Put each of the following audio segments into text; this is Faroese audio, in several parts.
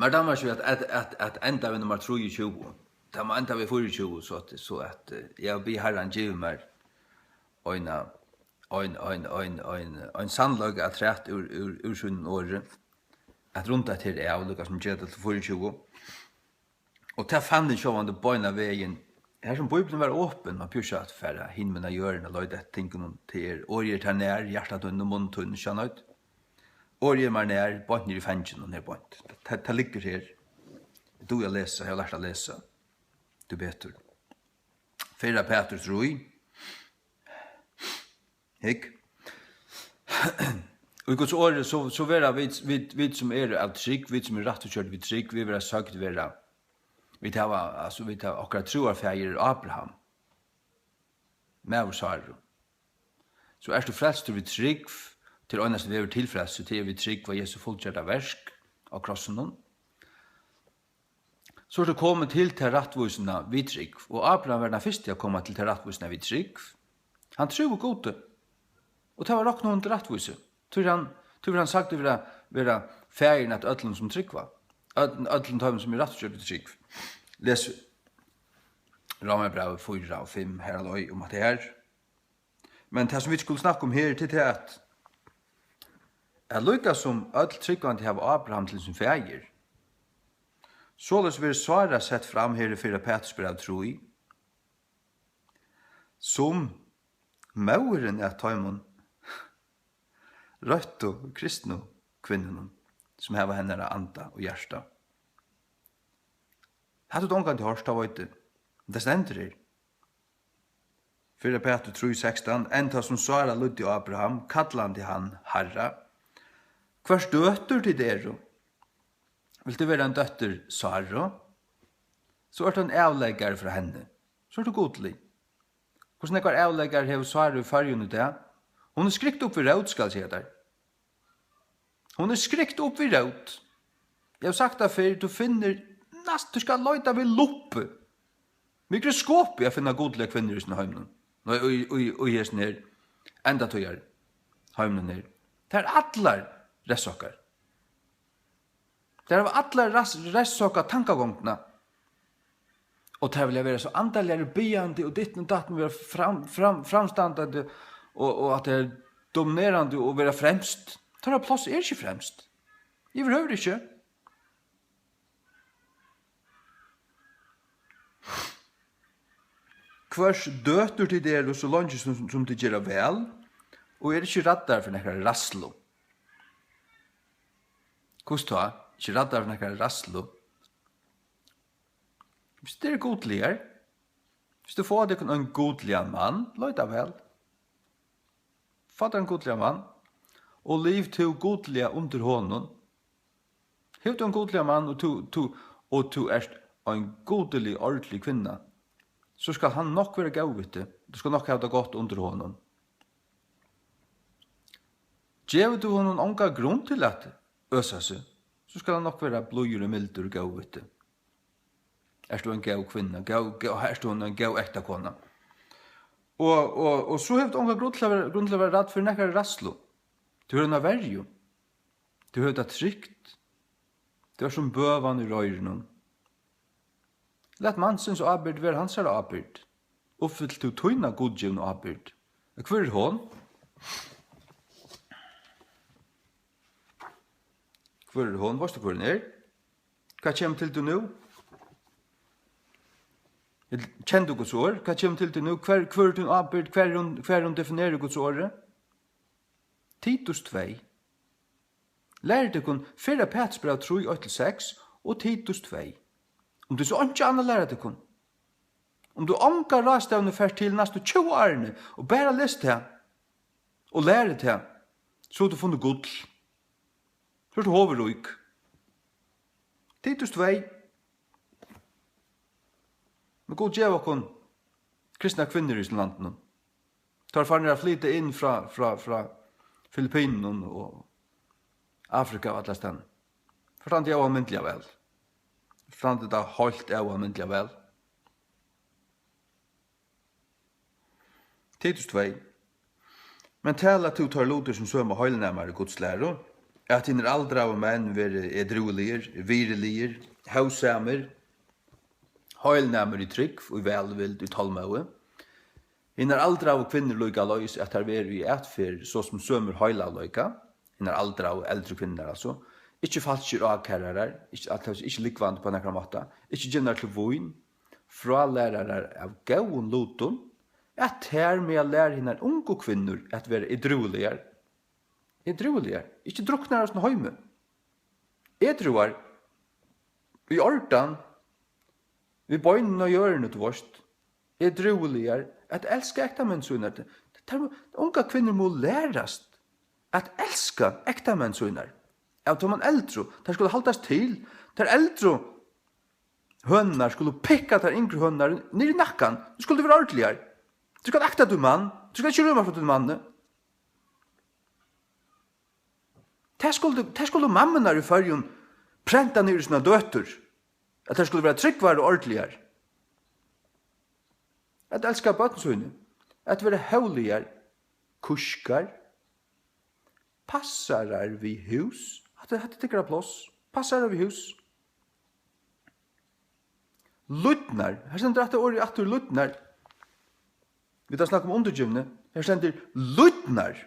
Men damer så att ända vid nummer 23. Det må ända vid 24 så att jag blir Herren giv mig en sannlag att rätt ur sin år att runt att det är Lukas som ger det till 24. Och ta fann den sjåvande bøyna vägen. Här som Bibeln var öppen, man pjusar att färra himmelna görna, löjda tinken till årger tar när, hjärtat under muntunn, kjannöjt. Årger man när, bort ner i fängen och ner bort. Det ligger här. Du jag läsa, jag har lärt att läsa. Du betur. 4 Petrus roi. Hik. Och i Guds år så vera vi som är av trygg, vi som är rätt och kört vid trygg, vi vera sökt vera. Vi tar akkurat troarfäger Abraham. Med oss har. Så är du frälst vid trygg till önnast vi är tillfrälst så till vi trygg vad Jesu fullkärta versk av krossen hon. Så det kommer till rättvisarna vid trygg. Och Abraham var den första att komma till rättvisarna vid trygg. Han tror gode. Och det var dock någon rättvisa. Tror han sagt att vara färgen att ödlen som trygg var. Ödlen tar som är rättvisarna vid trygg. Läs Romarbrevet 4 och 5 här alloj om att det här. Men det som vi skulle snacka om här till det är lyckas som ödel tryggvande av Abraham till sin färger. Således vill svara sett fram här i 4 Petrusbrev troi. Som mauren är taimon rött och kristna kvinnorna som har henne anta och hjärta. Hade du omgång till hörsta var inte. Det ständer det. 4 Petrus 3:16. Ända som Sara lydde Abraham kallande han Herra. Kvars dötter till det vill du vara en dötter Sara? Så är det en avläggare för henne. Så är det godlig. Hvordan ekvar avleggar hev Sara i fargen ut det? Hon är skrikt upp vid råd, skal säga där. Hon är skrikt upp vid råd. Jag har sagt det för du finner du ska lojta vid luppe. Mikroskop jag finner godliga kvinnor i sin hemmen. Och i sin här enda tojar hemmen ner. Det är allar rättssaker. Det är allar rättssaker tankagångna. Och det vill jag vara så antalligare byande och ditt och datten vara framstandande och att det är dominerande och vara främst. Tar jag plats är inte främst. Jag behöver inte. Kvars döter till det och så långt som det gör väl och är inte räddar för några rasslo. Kosta, inte räddar för några rasslo. Hvis det är godligare, hvis du får det en godlig man, lojta väl. Fatt en godlig man, och liv till godliga under honom. Hur du en godlig man och du är en godlig, ordentlig kvinna, så ska han nok vara gåvite. Du ska nok ha det gott under honom. Ger du honom onka grund till att ösa sig, så ska han nok vara blöjare, milder och gåvite. Är du en gåv kvinna, är du en gåv äkta kvinna. Och så har du onka grund till att vara rädd för näkare rasslo. Du har en värjo. Du har det tryckt. Du är som bövan i röjren. Lät mansens avbyrd vara hans avbyrd. Uppfyllt du tøyna godgivn avbyrd. Hver er hon? Hver er hon? Varst du hver er? Hva kommer til du nu? Kjenner du Guds år? Hva kommer til du nu? Hver er du avbyrd? Hver hun definerer Guds året? Titus 2. Lær deg kun 4 Petrusbrev 3:8-6 og Titus 2. Om du så ikke annet lærer deg kun. Om du anker rastavne først til nesten 20 årene og bare lest det og lærer det, så har du funnet god. Så er du hovedrøyk. Titus 2. Men god gjør kun kristne kvinner i landet. Tar farne å flytte inn fra Filippinen og Afrika og alle stedene. Forstand jeg var myndelig vel. Forstand det holdt jeg var myndelig vel. Titus 2. Men tala til tar loter som søm og høylnæmmer i Guds læro, at hinner aldra av menn være edruelir, virelier, hausamer, heilnamer I trygg og velvild I tolmøe. Hinner aldra av kvinner loika lois at her veri I etfer så som sømer heila loika. Hinner aldra av eldre kvinner altså. Ikke falskir avkærarar, ikke likvand på nekra måta, ikke gjennar til voin, fralærarar av gauun lutun, at her med å lære hinner unge kvinner at være edruelir, ikke druknar oss høyme. Edruar, I ordan, vi bøynen og gjørene til vårt, edruelir, at elska ektamennsøyner. Unga kvinner må lærast at elska ektamennsøyner. Ja, tar man eldre, der skulle haltas til, der eldre hønner skulle pikka der yngre hønner ned I nakkan, du skulle være ordentligere. Du skal akta du mann, du skal ikke rømme for din mann. Der skulle mammene I førjen prenta ned I sina døtter, at der skulle være tryggvare og ordentligere. At elska bøtensøyne, at være høvligere, kurskar, passarar vi hus, at det tykker plass, passarar vi hus. Lutnar, her sender at det året atter lutnar. Vi tar snakk om undergivne, her sender lutnar.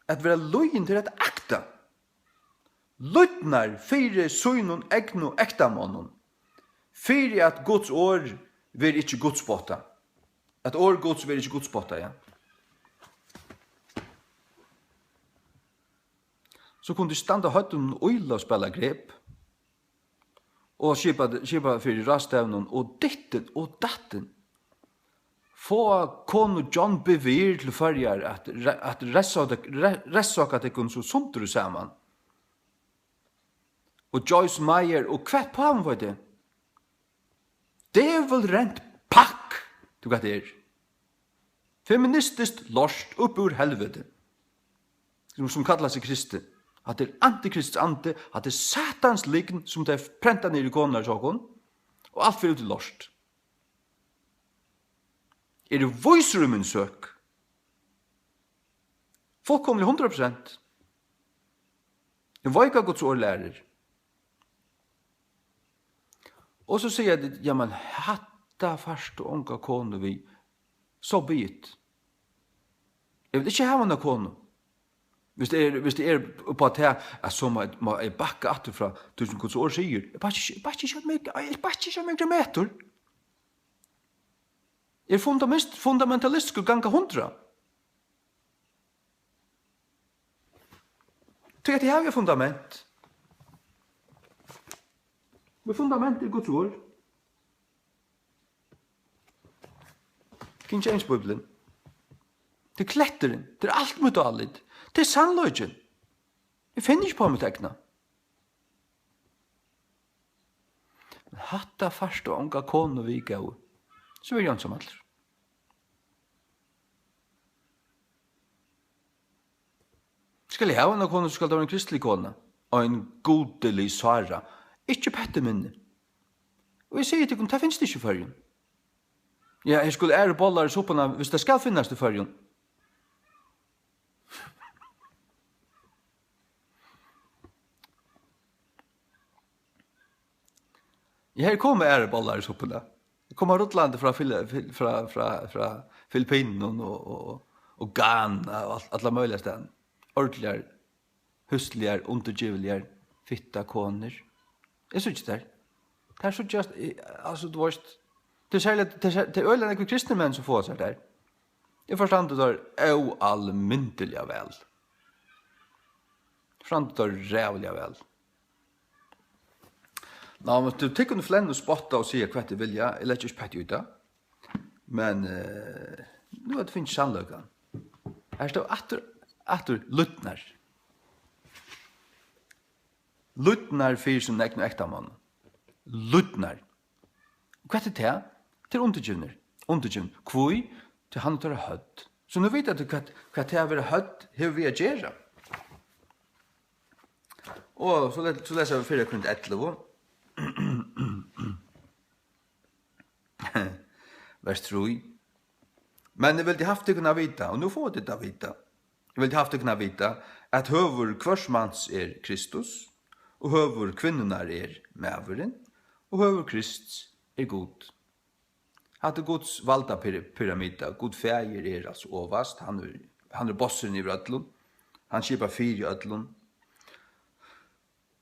At være løyen til et akta. Lutnar fire søgnon egno ektamånen. Fire at Guds år vil ikke godspotta. At år Guds vil ikke godspotta, ja. Så kunne de standa høyden og øyla og spela grep. Og skipa for rastevnen og ditten og datten. Få konu John Bevere til førjar at ressaka det kun så sundru saman. Og Joyce Meyer og kvett på ham var det. Det vel rent pakk, du vet det Feministiskt lorst upp ur helvete. Som kallar seg Kristi. At det antikrists ante, at det satans lign som det prenta ned I konar sjokken, og alt fyrir ut I lorst. Det voiser min søk? Folk kommer 100%. Det var ikke Guds årlærer. Og så sier jeg, ja, men hatta fast og unga kone vi, så bit. Jeg vil ikke ha noen kone. Hvis det på at jeg så må jeg bakke atter fra tusen Guds år sier, jeg bare ikke meg meter. Jeg fundamentalist skulle ganga 100. Tror at jeg har fundament. Men fundament Guds ord. King James Bibelen. Det kletteren, det alt mot allit. Det sannløgjen. Jeg finner ikke på mitt egna. Men hatta fast og unga kone vi gav, så er jeg som alder. Skal jeg ha en kone, så skal det være en kristelig kone, og en godelig svara. Ikke pette minne. Og jeg sier til henne, det finnes det ikke i førjen. Ja, jeg skulle ære bollar I soppene, hvis det skal finnes det i førjen. Jeg kommer ære bollar I soppene. Jeg kommer Rotland fra Filippinen og Ghana og alle mulige steder. Ordentligere, hustligere, undergiveligere, fitta koner. Jeg synes ikke det. Det så just, altså du vet, det særlig, det øyne ikke kristne menn som får seg der. Jeg forstand det der almyntelig vel. Forstand det der rævlig vel. Nå, men du tykker du flenne og spotta og sier hva du vil, ja. Jeg lett ikke pette ut da. Men nu det finnes sannløkene. Her står atter luttner. Luttner fyrir som nekne ekta mann. Luttner. Hva det? Det undergivner. Undergivner. Kvoi? Til han tar hødd. Så nu vet du hva det er å hødd, hva vi gjør. Og så leser vi 4:11. Vers 3. Men det vil de haft det kunna vita, og nu får det da vita, Jeg vil haft kunna vita at høvur kvarsmans Kristus, og høvur kvinnunar mæveren, og høvur Krist god. Hatt Guds valda pyramida, God fægir altså ovast, han bossen i ödlun, han skipar fyr i ödlun,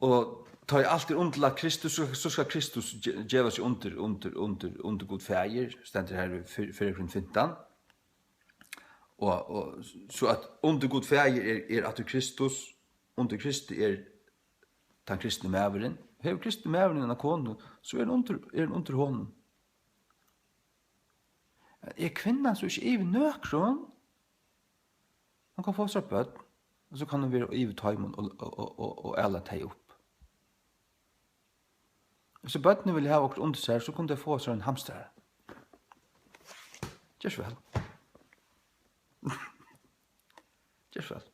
og ta allt undla Kristus, så skal Kristus djeva seg under God fægir, stendur her i 4:15, og så at under God fægir at Kristus, under Kristi den kristne mæveren, hever kristne mæveren en konu, så han under honom. Kvinnan så ikke even nøkron, han kan få seg bøtt, og så kan han være i tøymon og æla teg opp. Hvis bøttene vil ha okkur under seg, så kunne de få seg en hamster. Gjør så vel. Gjør så vel.